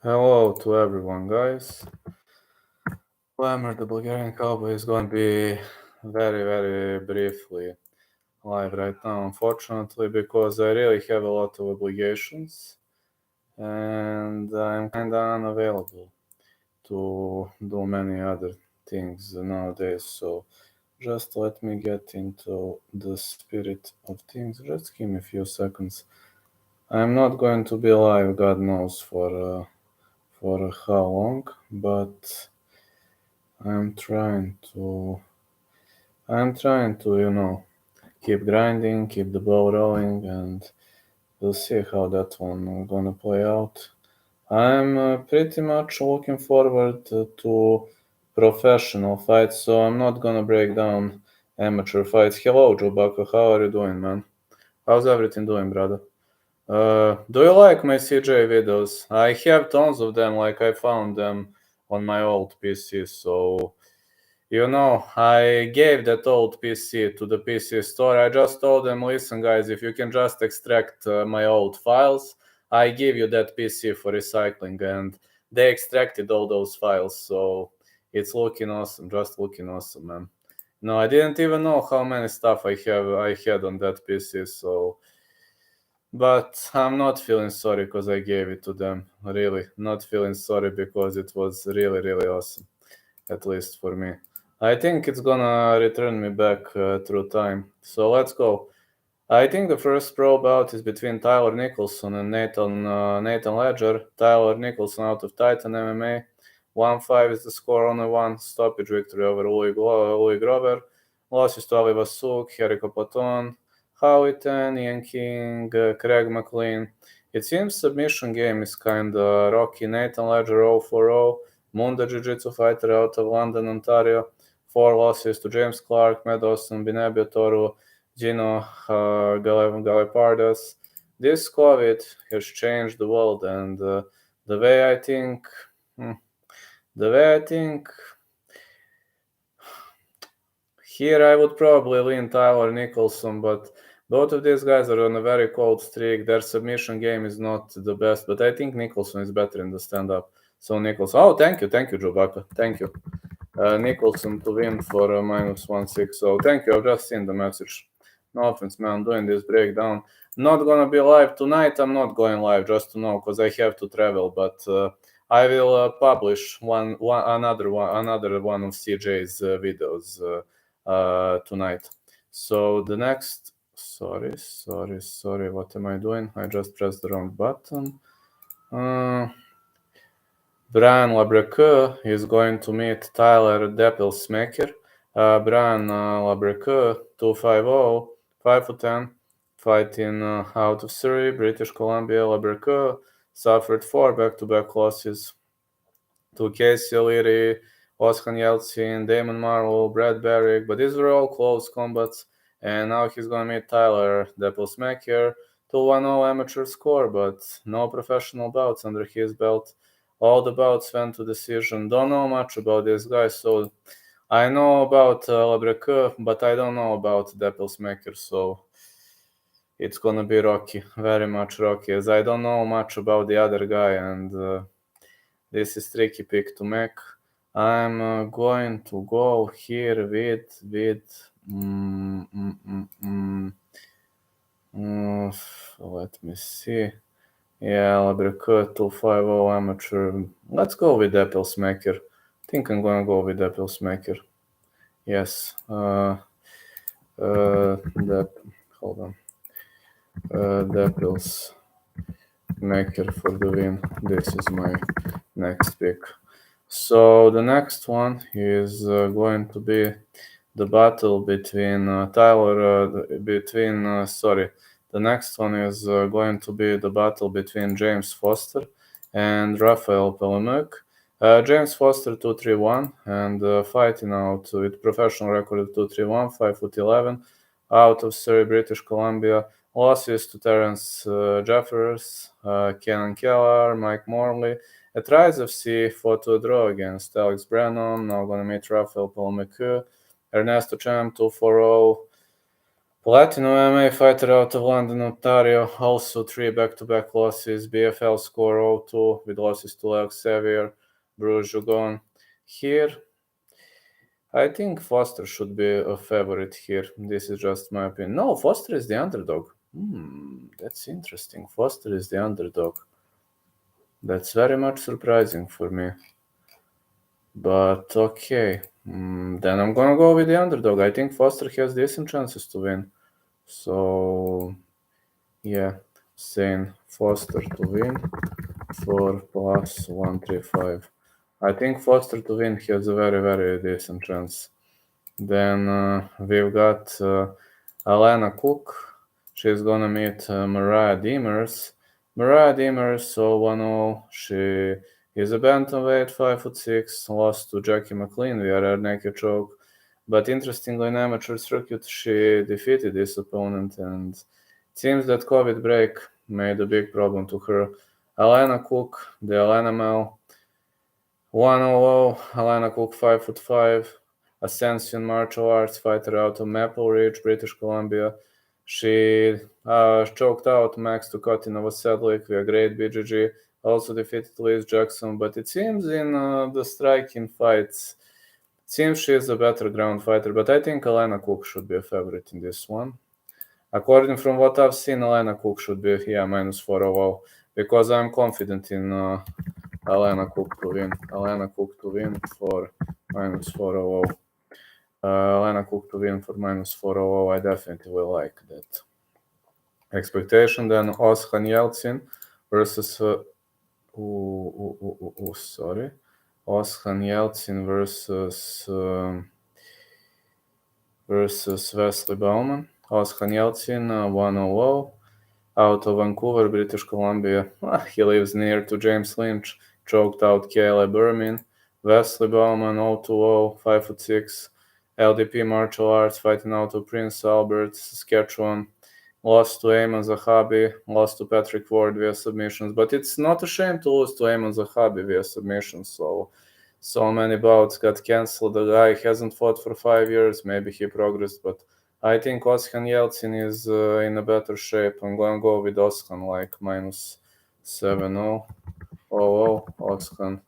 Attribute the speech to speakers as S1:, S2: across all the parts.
S1: Hello to everyone, guys. The Bulgarian Cowboy is going to be very briefly live right now, unfortunately, because I really have a lot of obligations and I'm kind of unavailable to do many other things nowadays. So just let me get into the spirit of things. Just give me a few seconds. I'm not going to be live, God knows, for how long, but I'm trying to, keep grinding, keep the ball rolling, and we'll see how that one gonna play out. I'm pretty much looking forward to professional fights, so I'm not gonna break down amateur fights. Hello, Joe Bucko, how are you doing, man? How's everything doing, brother? Do you like my CJ videos? I have tons of them, like I found them on my old PC, so I gave that old PC to the PC store. I just told them, listen, guys, if you can just extract my old files, I give you that PC for recycling. And they extracted all those files. So it's looking awesome, just looking awesome, man. No, I didn't even know how many stuff I had on that PC. But I'm not feeling sorry because I gave it to them. Really, not feeling sorry because it was really awesome, at least for me. I think it's gonna return me back through time. So let's go. I think the first pro bout is between Tyler Nicholson and Nathan Ledger. Tyler Nicholson out of Titan MMA. 1-5 is the score, only one stoppage victory over Louis Grover. Losses to Ali Vasuk, Jericho Platon, Howie Tan, Ian King, Craig McLean. It seems submission game is kinda rocky. Nathan Ledger 0-4-0. Munda Jiu-Jitsu fighter out of London, Ontario. 4 losses to James Clark, Matt Dawson, Binebio Toru, Gino Galepardas. This COVID has changed the world, and the way I think, the way I think, here I would probably lean Tyler Nicholson, but both of these guys are on a very cold streak. Their submission game is not the best, but I think Nicholson is better in the stand-up. So Nicholson, oh, thank you, Jobaka, thank you. Nicholson to win for -1.6. So thank you. I've just seen the message. No offense, man. I'm doing this breakdown. Not gonna be live tonight. I'm not going live, just to know, because I have to travel. But I will publish another one of CJ's videos tonight. So the next. Sorry. What am I doing? I just pressed the wrong button. Brian Labreque is going to meet Tyler Deppelsmaker. Brian Labreque, 250, 5'10", fighting out of Surrey, British Columbia. Labreque suffered 4 back-to-back losses to Casey O'Leary, Oscar Yeltsin, Damon Marlowe, Brad Barrick, but these were all close combats. And now he's going to meet Tyler Deppelsmaker, 2-1-0 amateur score, but no professional bouts under his belt. All the bouts went to decision. Don't know much about this guy, so I know about Labreque, but I don't know about Deppelsmaker, so it's gonna be rocky, very much rocky, as I don't know much about the other guy, and this is tricky pick to make. I'm going to go here with let me see. Yeah, Labreque 250 amateur. Let's go with Deppelsmaker. I think I'm gonna go with Deppelsmaker. Yes. Hold on. Deppelsmaker for the win. This is my next pick. So the next one is going to be the battle between The next one is going to be the battle between James Foster and Rafael Polymeric. James Foster 231 and fighting out with professional record of 231, 5'11", out of Surrey, British Columbia. Losses to Terence Jeffers, Kenan Kellar, Mike Morley. At Rise FC, fought to a draw against Alex Brannon. Now going to meet Rafael Polymeric. Ernesto Champ 240. Latino MMA fighter out of London, Ontario, also 3 back-to-back losses. BFL score 0-2 with losses to Lex Xavier, Bruce Jugon. Here, I think Foster should be a favorite here. This is just my opinion. No, Foster is the underdog. That's interesting. Foster is the underdog. That's very much surprising for me. But okay, then I'm gonna go with the underdog. I think Foster has decent chances to win. So, yeah, saying Foster to win for plus 135. I think Foster to win has a very, very decent chance. Then we've got Elena Cook. She's gonna meet Mirzaei Demers. Mirzaei Demers, so 1-0. She is a bantamweight, 5'6", lost to Jackie McLean via a naked choke. But interestingly, in amateur circuit, she defeated this opponent, and it seems that COVID break made a big problem to her. Elena Cook, the Elena Mel, 100. Elena Cook, 5'5", Ascension martial arts fighter out of Maple Ridge, British Columbia. She choked out Max Ducati Novosedlik via great BJJ, also defeated Liz Jackson, but it seems in the striking fights, it seems she is a better ground fighter, but I think Elena Cook should be a favorite in this one. According from what I've seen, Elena Cook should be, minus 400, because I'm confident in Elena Cook to win. Elena Cook to win for minus 400. Elena Cook to win for minus 400. I definitely will like that expectation. Then Oskan Yeltsin versus Oskan Yeltsin versus Wesley Bauman. Oskan Yeltsin 100 out of Vancouver, British Columbia. He lives near to James Lynch. Choked out Kayla Bermin. Wesley Bauman 0-2-0, 5'6", LDP martial arts, fighting out of Prince Albert, Saskatchewan. Lost to Eamon Zahabi, lost to Patrick Ward via submissions. But it's not a shame to lose to Eamon Zahabi via submissions. So many bouts got cancelled. The guy hasn't fought for 5 years. Maybe he progressed, but I think Oskan Yeltsin is in a better shape. I'm going to go with Oskan, like minus 7-0. Oskan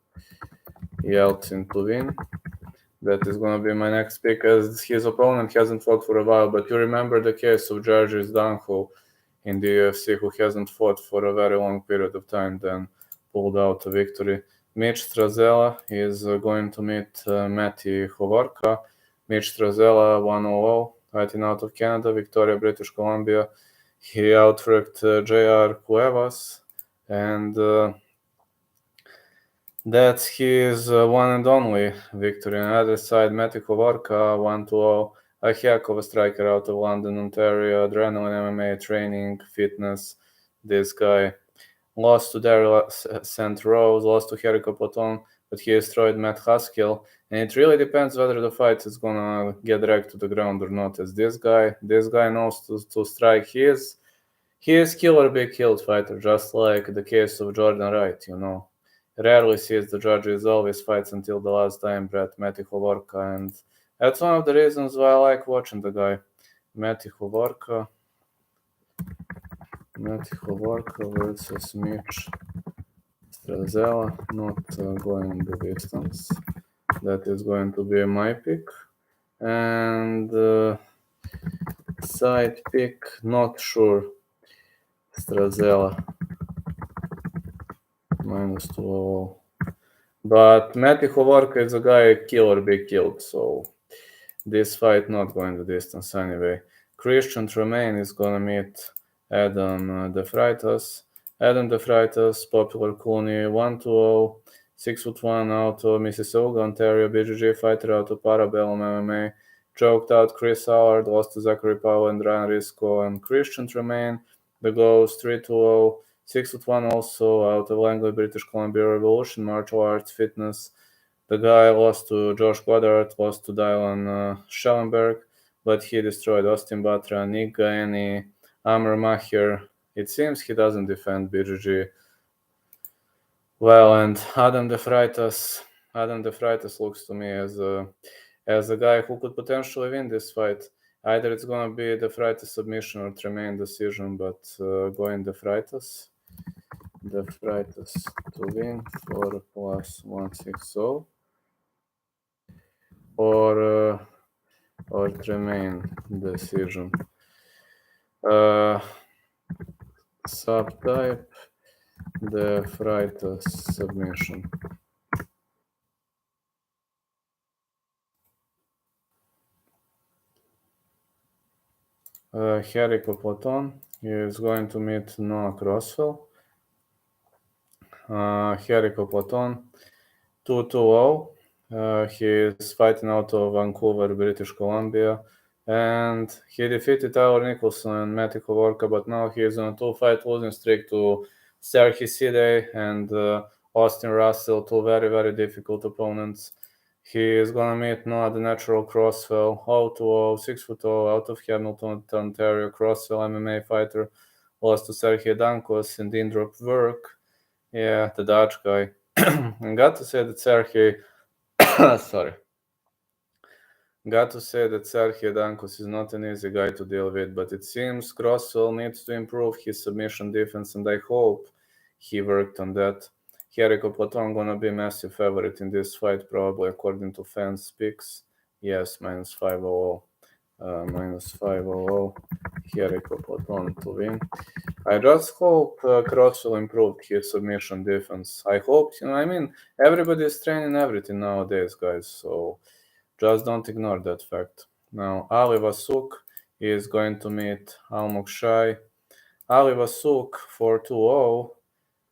S1: Yeltsin to win. That is going to be my next pick, as his opponent hasn't fought for a while. But you remember the case of Georges Danho in the UFC, who hasn't fought for a very long period of time, then pulled out a victory. Mitch Strazella is going to meet Matty Hovorka. Mitch Strazella 100, fighting out of Canada, Victoria, British Columbia. He outworked J.R. Cuevas, and that's his one and only victory. On the other side, Matty Hovorka 1-0, a heck of a striker out of London, Ontario, adrenaline MMA training, fitness. This guy lost to Daryl St. Rose, lost to Jericho Platon, but he destroyed Matt Haskell. And it really depends whether the fight is gonna get dragged to the ground or not. As this guy knows to strike. He is kill or be killed fighter, just like the case of Jordan Wright. Rarely sees the judges, always fights until the last time. Brett Matty Hovorka, and that's one of the reasons why I like watching the guy. Matty Hovorka versus Mitch Strazella, not going the distance. That is going to be my pick. And side pick, not sure. Strazella minus 200. But Matty Hovorka is a guy kill or be killed, so this fight not going the distance anyway. Christian Tremaine is gonna meet Adam De Freitas. Adam De Freitas, popular Clooney, 1-0, 6'1", out of Mississauga, Ontario, BJJ fighter out of Parabellum MMA. Choked out Chris Howard, lost to Zachary Powell and Ryan Risco. And Christian Tremaine, the Ghost, 3-2-0, 6'1", also out of Langley, British Columbia, Revolution Martial Arts Fitness. The guy lost to Josh Goddard, lost to Dylan Schellenberg, but he destroyed Austin Batra, Nick Gaeni, Amr Maher. It seems he doesn't defend BJJ well, and Adam De Freitas looks to me as a guy who could potentially win this fight. Either it's gonna be the Freitas submission or Tremaine decision, but going the Freitas. The Freitas to win for +160 or Tremaine decision. Subtype the Freitas submission. Jericho Platon is going to meet Noah Crosswell. Jericho Platon 2-0. He is fighting out of Vancouver, British Columbia, and he defeated Tyler Nicholson and Matty Kovorka, but now he is on a 2-fight losing streak to Sergio Sidey and Austin Russell, two very, very difficult opponents. He is gonna meet Noah the Natural Crosswell, 0-0, 6'0", out of Hamilton, Ontario. Crosswell, MMA fighter, lost to Sergey Dankos in the in-drop work. Yeah, the Dutch guy. And got to say that Sergey, sorry, got to say that Sergey Dankos is not an easy guy to deal with, but it seems Crosswell needs to improve his submission defense, and I hope he worked on that. Jericho Platon gonna be massive favorite in this fight, probably according to fans' picks. Yes, -500. -500. Jericho Platon to win. I just hope Crosswell improved his submission defense. I hope, I mean, everybody is training everything nowadays, guys, so just don't ignore that fact. Now, Ali Vasuk is going to meet Almog Shai. Ali Vasuk 4-2-0,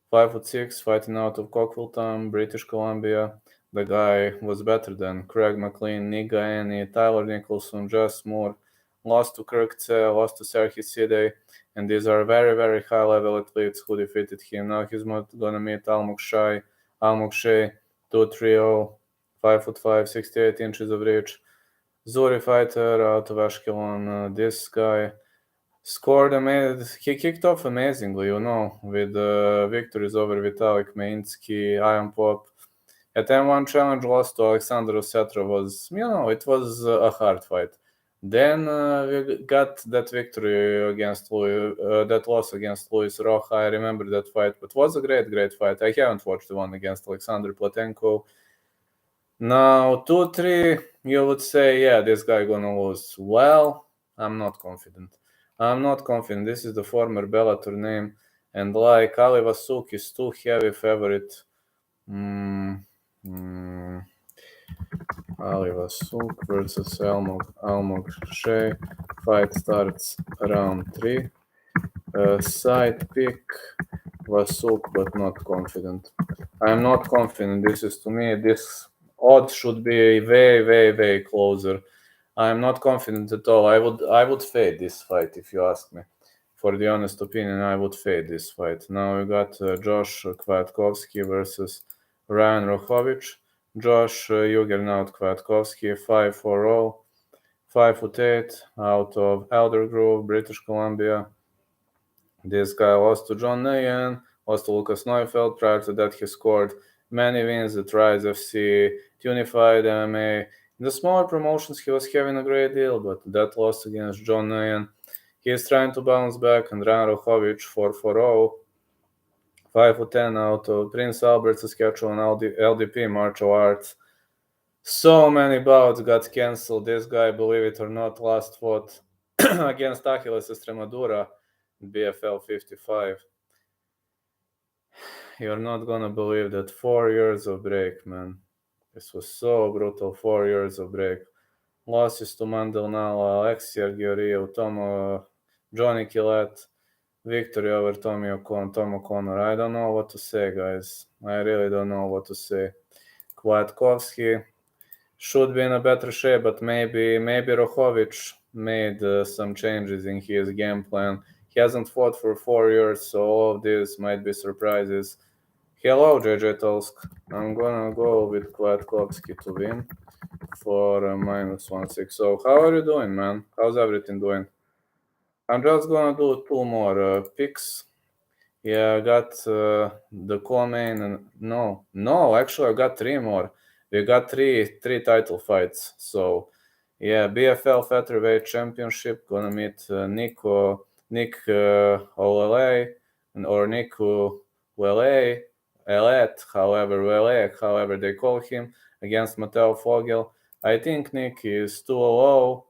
S1: 5'6", fighting out of Coquitlam, British Columbia. The guy was better than Craig McLean, Niga Annie, Tyler Nicholson, Just Moore. Lost to Kirk Tse, lost to Sergey Sidey, and these are very, very high-level athletes who defeated him. Now he's gonna meet Almog Shai, 2-3-0, 5'5", 68 inches of reach. Zuri fighter out of Ashkelon. This guy scored amazing. He kicked off amazingly, with victories over Vitalik Mainsky, Iron Pop. At M1 challenge, lost to Alexander Osetra was, it was a hard fight. Then we got that victory against that loss against Luis Roja. I remember that fight, but it was a great, great fight. I haven't watched the one against Alexander Platenko. Now, 2-3, you would say, yeah, this guy gonna lose. Well, I'm not confident. This is the former Bellator name, and like Ali Vasuk is too heavy favorite. Ali Vasuk versus Almog Shai. Fight starts round 3. Side pick Vasuk, but not confident. I'm not confident. This is, to me, this odds should be way, way, way closer. I'm not confident at all. I would fade this fight if you ask me. For the honest opinion, I would fade this fight. Now we got Josh Kwiatkowski versus Ryan Rohovich. Josh Juggernaut Kwiatkowski, 5'4", 5'8", out of Elder Grove, British Columbia. This guy lost to John Nayan, lost to Lucas Neufeld. Prior to that, he scored many wins at Rise FC, Unified MMA. In the smaller promotions, he was having a great deal, but that loss against John Nayan, he is trying to bounce back. And Ryan Rohovich, 4'0", 5'10", out of Prince Albert, Saskatchewan, LDP martial arts. So many bouts got cancelled. This guy, believe it or not, last fought against Achilles Estremadura, BFL 55. You're not gonna believe that. 4 years of break, man. This was so brutal. 4 years of break. Losses to Mandel Nala, Alexia Giorgio, Johnny Killett, victory over Tom O'Connor. I don't know what to say, guys. I really don't know what to say. Kwiatkowski should be in a better shape, but maybe Rohovich made some changes in his game plan. He hasn't fought for 4 years, so all of this might be surprises. Hello, JJ Tolsk. I'm gonna go with Kwiatkowski to win for -160. So how are you doing, man? How's everything doing? I'm just gonna do 2 more picks. Yeah, I got the co-main and no, actually I got 3 more. We got three title fights. So Yeah, BFL Featherweight Championship gonna meet Nick Olele or Nico Wele, Elet, however they call him, against Mateo Fogel. I think Nick is 2-0.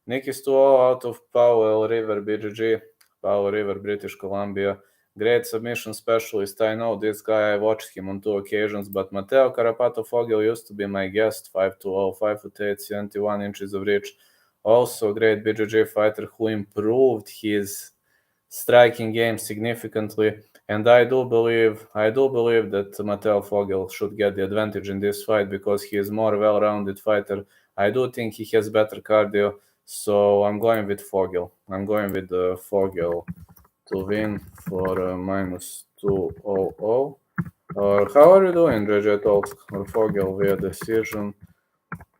S1: Nick is 2-0 out of Powell River BGG, Powell River, British Columbia. Great submission specialist. I know this guy. I watched him on 2 occasions, but Mateo Carapato Fogel used to be my guest. 5'2", 5'8", 71 inches of reach. Also a great BJJ fighter who improved his striking game significantly. And I do believe that Mateo Fogel should get the advantage in this fight because he is more well-rounded fighter. I do think he has better cardio, so I'm going with Fogel. I'm going with Fogel to win for -200. How are you doing, JJ Talks? Or Fogel via decision?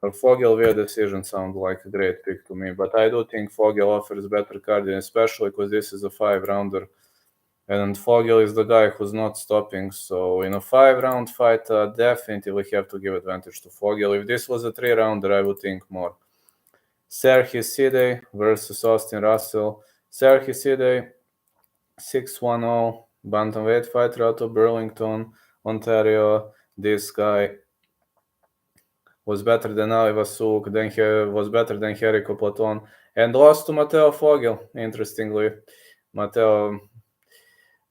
S1: Or Fogel via decision sounds like a great pick to me, but I do think Fogel offers better cardio, especially because this is a 5-rounder. And Fogel is the guy who's not stopping. So in a 5-round fight, definitely have to give advantage to Fogel. If this was a 3-rounder, I would think more. Sergio Sidey versus Austin Russell. Sergio Sidey, 610, bantamweight fighter out of Burlington, Ontario. This guy was better than Ali Vasuk, then he was better than Jericho Platon, and lost to Mateo Fogel, interestingly.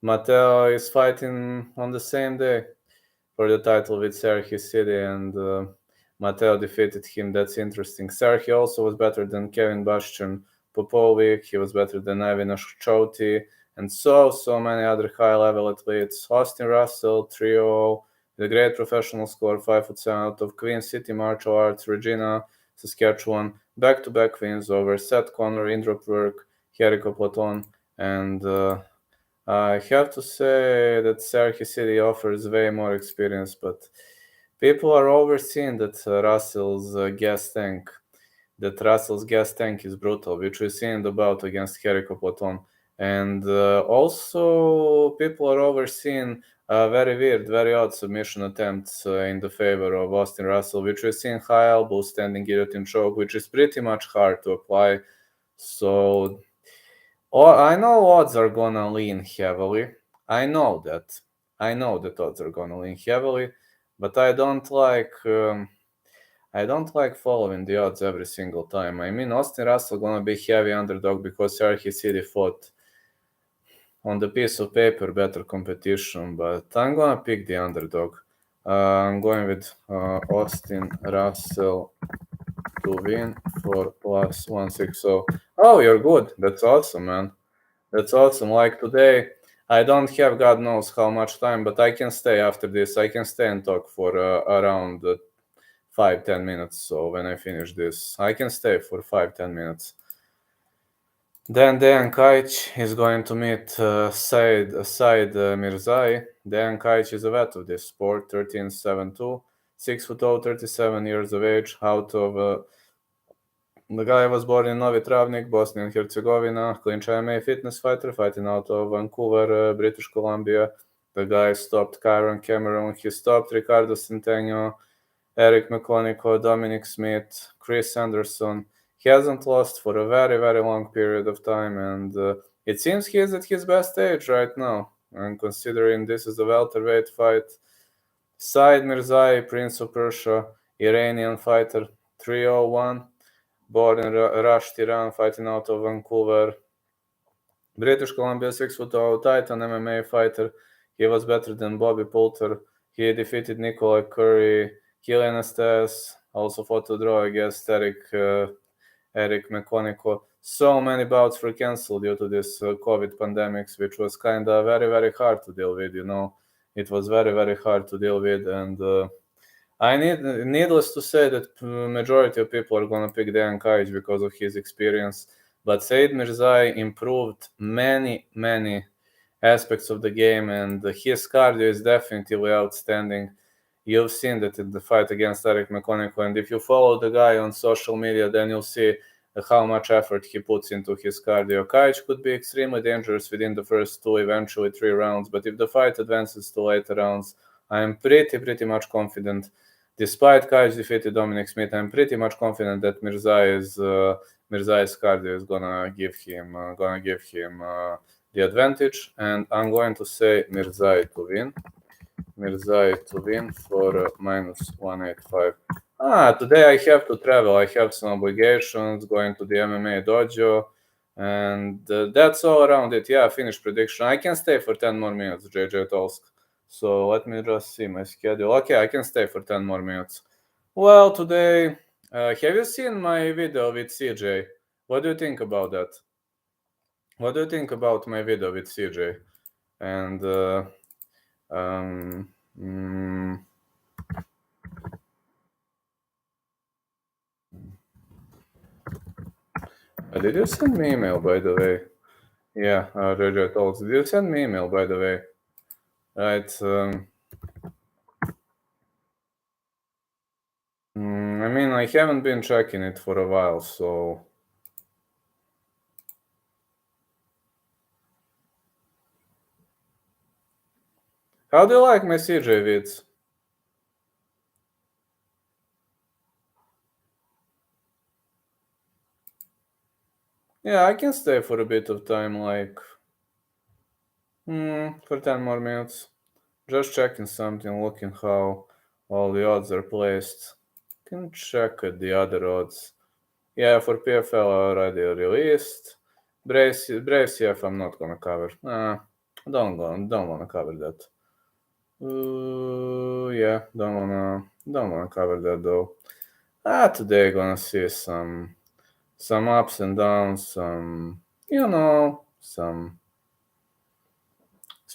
S1: Mateo is fighting on the same day for the title with Sergio Sidey, and Mateo defeated him. That's interesting. Sergio also was better than Kevin Bastian Popovic. He was better than Ivan Chouti, and so many other high-level athletes. Austin Russell, 3-0, the great professional score, 5'7", out of Queen City Martial Arts, Regina, Saskatchewan. Back-to-back wins over Seth Conner, Indrop Work, Jericho Platon, and I have to say that Sergio City offers way more experience, but people are overseeing that Russell's gas tank is brutal, which we see in the bout against Jericho Platon. And also people are overseeing very weird, very odd submission attempts in the favor of Austin Russell, which we see in high elbow standing guillotine choke, which is pretty much hard to apply. So I know odds are gonna lean heavily. I know that odds are gonna lean heavily, but I don't like following the odds every single time. I mean, Austin Russell gonna be heavy underdog because Sergio City fought on the piece of paper better competition, but I'm gonna pick the underdog. I'm going with Austin Russell to win for +160. Oh, you're good. That's awesome, man. That's awesome. Like today, I don't have God knows how much time, but I can stay after this. I can stay and talk for around 5-10 minutes. So when I finish this, I can stay for 5-10 minutes. Then Dejan Kajic is going to meet Said Mirzaei. Dejan Kajic is a vet of this sport, 13'7'2", 6'0", 37 years of age, out of the guy was born in Novi Travnik, Bosnia and Herzegovina, clinch MMA fitness fighter, fighting out of Vancouver, British Columbia. The guy stopped Kyron Cameron, he stopped Ricardo Centeno, Eric McConico, Dominic Smith, Chris Anderson. He hasn't lost for a very, very long period of time, and it seems he is at his best age right now. And considering this is a welterweight fight, Said Mirzaei, Prince of Persia, Iranian fighter, 301. Born in Rasht, Iran, fighting out of Vancouver. British Columbia, 6'0", Titan MMA fighter. He was better than Bobby Poulter. He defeated Nikolai Curry. Kilian Estes also fought to draw against Eric McConico. So many bouts were cancelled due to this COVID pandemics, which was kind of very, very hard to deal with, you know. It was very, very hard to deal with, and needless to say that majority of people are gonna pick Dejan Kajic because of his experience, but Said Mirzaei improved many aspects of the game, and his cardio is definitely outstanding. You've seen that in the fight against Eric McConico, and if you follow the guy on social media, then you'll see how much effort he puts into his cardio. Kajic could be extremely dangerous within the first 2, eventually 3 rounds, but if the fight advances to later rounds, I am pretty much confident Despite Kajic defeated Dominic Smith, I'm pretty much confident that Mirzaei's cardio is gonna give him the advantage, and I'm going to say Mirzaei to win. Mirzaei to win for minus 185. Today I have to travel. I have some obligations, going to the MMA dojo, and that's all around it. Yeah, finish prediction. I can stay for 10 more minutes, JJ Tolsk. So let me just see my schedule. Okay, I can stay for 10 more minutes. Well, today, have you seen my video with CJ? What do you think about that? What do you think about my video with CJ? And did you send me email, by the way? Yeah, JJ Talks. Did you send me email, by the way? Right. I mean, I haven't been checking it for a while, so... How do you like my CJ vids? Yeah, I can stay for a bit of time, like... for 10 more minutes. Just checking something, looking how all the odds are placed. Can check the other odds. Yeah, for PFL already released. Braves CF I'm not gonna cover. Don't wanna cover that. Yeah, don't wanna cover that though. Today gonna see some ups and downs, some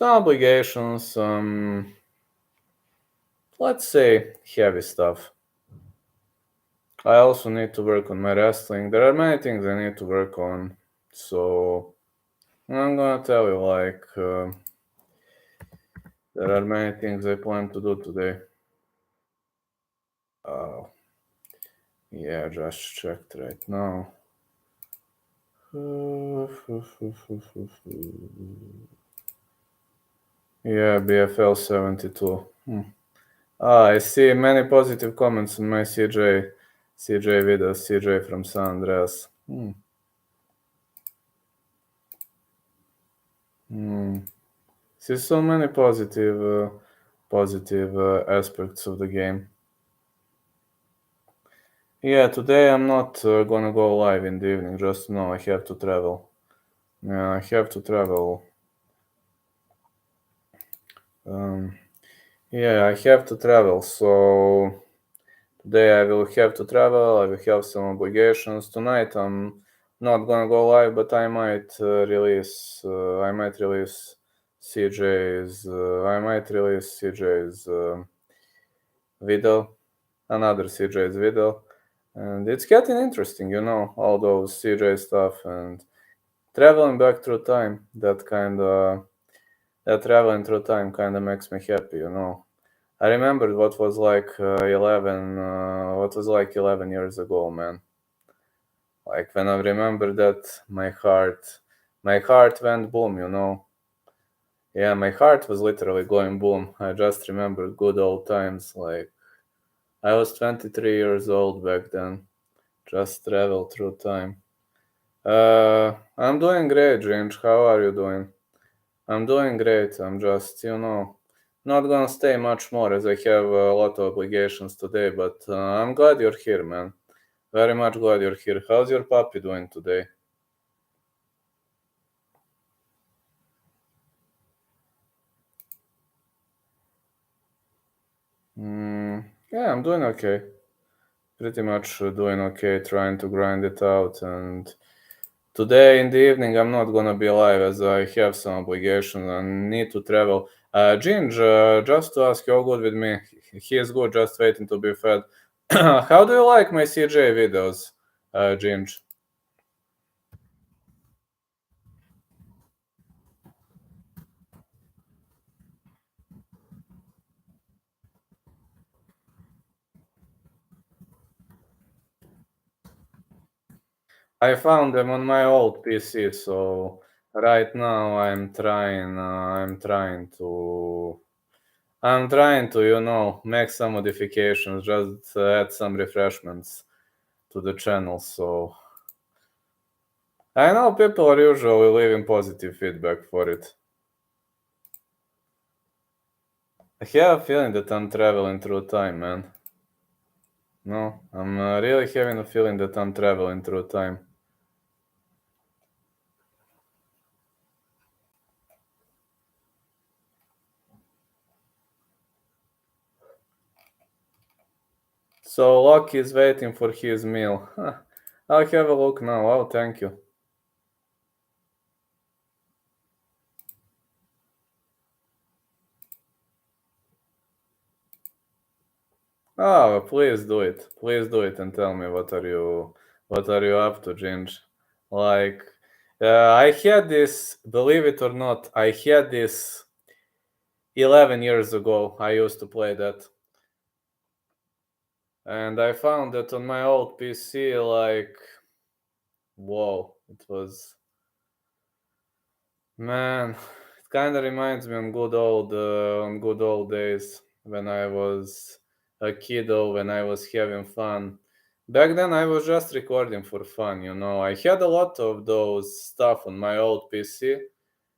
S1: obligations, some, let's say, heavy stuff. I also need to work on my wrestling. There are many things I need to work on, so I'm gonna tell you, like, there are many things I plan to do today. Yeah, just checked right now. Yeah, BFL 72. I see many positive comments on my CJ video, CJ from San Andreas. See so many positive aspects of the game. Yeah, today I'm not gonna go live in the evening. Just know I have to travel. Yeah, I have to travel. Yeah, I have to travel. So today I will have to travel. I will have some obligations. Tonight I'm not gonna go live, but I might release. I might release CJ's. I might release CJ's video, another CJ's video, and it's getting interesting. All those CJ stuff and traveling back through time. That traveling through time kind of makes me happy. I remembered what was like 11 years ago, man. Like when I remember that, my heart went boom. Yeah, my heart was literally going boom. I just remembered good old times. Like I was 23 years old back then. Just travel through time. I'm doing great, Ginge. How are you doing? I'm doing great. I'm just, not gonna stay much more as I have a lot of obligations today, but I'm glad you're here, man. Very much glad you're here. How's your puppy doing today? Yeah, I'm doing okay. Pretty much doing okay, trying to grind it out. And today in the evening, I'm not gonna be live as I have some obligations and need to travel. Ginge, just to ask you, all good with me? He is good, just waiting to be fed. How do you like my CJ videos, Ginge? I found them on my old PC, so right now I'm trying to I'm trying to make some modifications, just add some refreshments to the channel. So I know people are usually leaving positive feedback for it. I have a feeling that I'm traveling through time, man. No, I'm really having a feeling that I'm traveling through time. So Loki is waiting for his meal. Huh. I'll have a look now. Oh, thank you. Oh, please do it. Please do it and tell me what are you up to, Ginge? Like, I had this, believe it or not, I had this 11 years ago. I used to play that. And I found that on my old PC, like, whoa, it was, man, it kind of reminds me on good old days when I was a kiddo, when I was having fun. Back then, I was just recording for fun. I had a lot of those stuff on my old PC,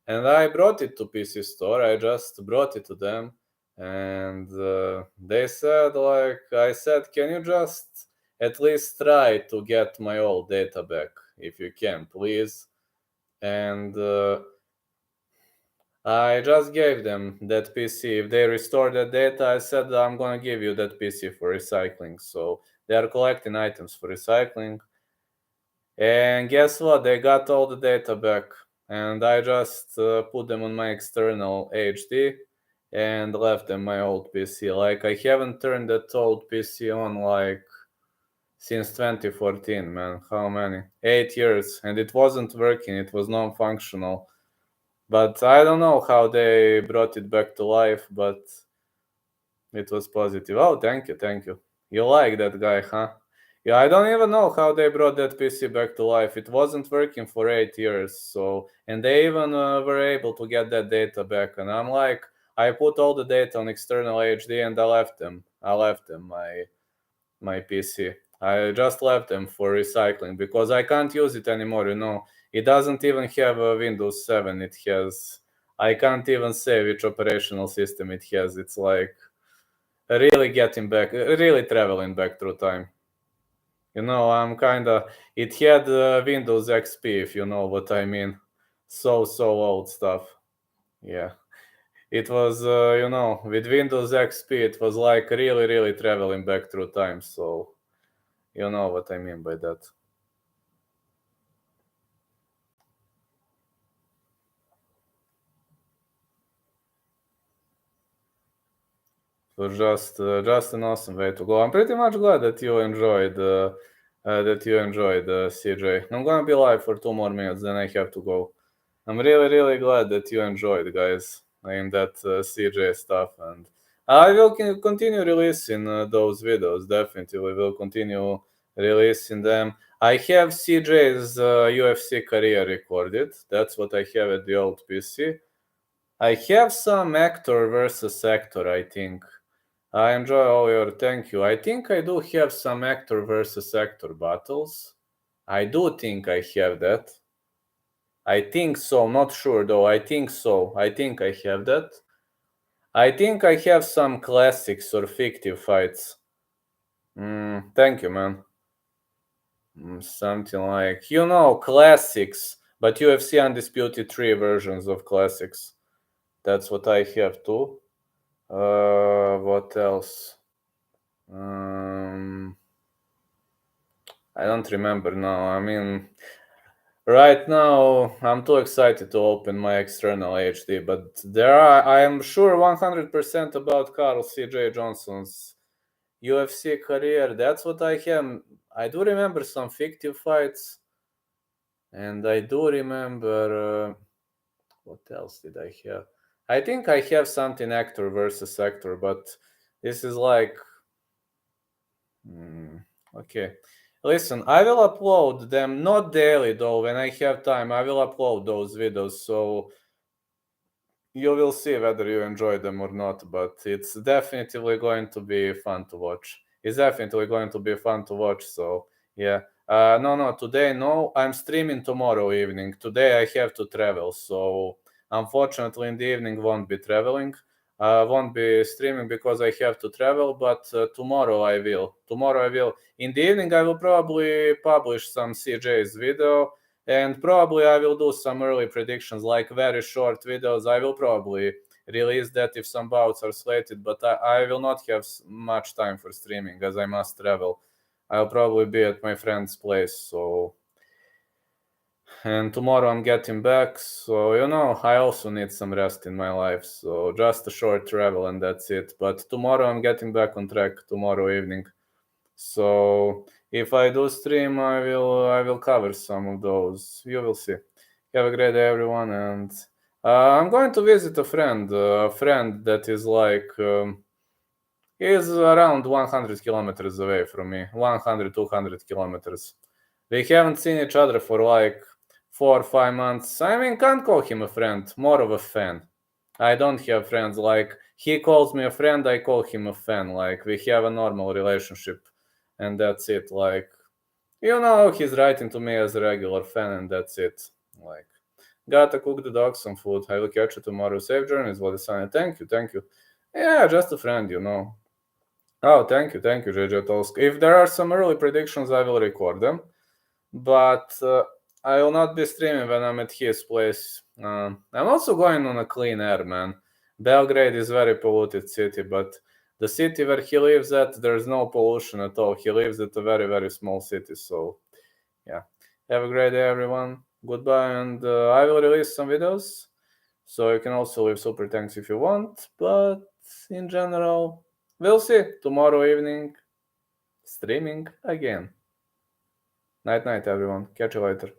S1: and I brought it to PC Store. I just brought it to them, and they said, like, I said, can you just at least try to get my old data back if you can, please? And I just gave them that PC. If they restore that data, I said I'm gonna give you that PC for recycling. So they are collecting items for recycling. And guess what? They got all the data back. And I just put them on my external HD and left them my old PC. Like, I haven't turned that old PC on like since 2014, man. How many? 8 years. And it wasn't working. It was non-functional. But I don't know how they brought it back to life, but it was positive. Oh, thank you, thank you. You like that guy, huh? Yeah, I don't even know how they brought that PC back to life. It wasn't working for 8 years, and they even were able to get that data back. And I'm like, I put all the data on external HD and I left them. My PC. I just left them for recycling because I can't use it anymore. It doesn't even have a Windows 7. I can't even say which operational system it has. It's like really getting back, really traveling back through time. I'm it had Windows XP, if you know what I mean. So old stuff. Yeah. It was, with Windows XP, it was like really, really traveling back through time. So, you know what I mean by that. It was just an awesome way to go. I'm pretty much glad that you enjoyed CJ. I'm gonna be live for 2 more minutes, then I have to go. I'm really, really glad that you enjoyed, guys, in that CJ stuff, and I will continue releasing those videos. Definitely, we will continue releasing them. I have CJ's UFC career recorded. That's what I have at the old PC. I have some actor versus actor, I think. I enjoy all your thank you. I think I do have some actor versus actor battles. I do think I have that. I think so, not sure though. I think so. I think I have that. I think I have some classics or fictive fights. Thank you, man. Something like, classics, but UFC Undisputed 3 versions of classics. That's what I have too. What else? I don't remember now. I mean, right now I'm too excited to open my external HD, but I am sure 100% about Carl C.J. Johnson's UFC career. That's what I have. I do remember some fictive fights, and I do remember. What else did I have? I think I have something actor versus actor, but this is like. Okay. Listen, I will upload them, not daily though. When I have time, I will upload those videos. So you will see whether you enjoy them or not, but it's definitely going to be fun to watch. It's definitely going to be fun to watch, so yeah. No, today, no, I'm streaming tomorrow evening. Today I have to travel, so unfortunately in the evening won't be traveling. Won't be streaming because I have to travel, but tomorrow I will. Tomorrow I will. In the evening I will probably publish some CJ's video, and probably I will do some early predictions, like very short videos. I will probably release that if some bouts are slated, but I will not have much time for streaming as I must travel. I'll probably be at my friend's place, so. And tomorrow I'm getting back, so I also need some rest in my life, so just a short travel and that's it. But tomorrow I'm getting back on track tomorrow evening. So if I do stream, I will cover some of those. You will see. Have a great day, everyone, and I'm going to visit a friend that is like is around 100 kilometers away from me, 100, 200 kilometers. We haven't seen each other for like 4 or 5 months. I mean, can't call him a friend, more of a fan. I don't have friends. Like, he calls me a friend, I call him a fan. Like, we have a normal relationship, and that's it. Like, he's writing to me as a regular fan, and that's it. Like, gotta cook the dog some food. I will catch you tomorrow. Safe journeys, Vladisana. Thank you. Yeah, just a friend. Oh, thank you, JJ Tolsk. If there are some early predictions, I will record them, but I will not be streaming when I'm at his place. I'm also going on a clean air, man. Belgrade is very polluted city, but the city where he lives at, there's no pollution at all. He lives at a very, very small city, so yeah. Have a great day, everyone. Goodbye, and I will release some videos, so you can also leave super thanks if you want, but in general, we'll see tomorrow evening, streaming again. Night, everyone. Catch you later.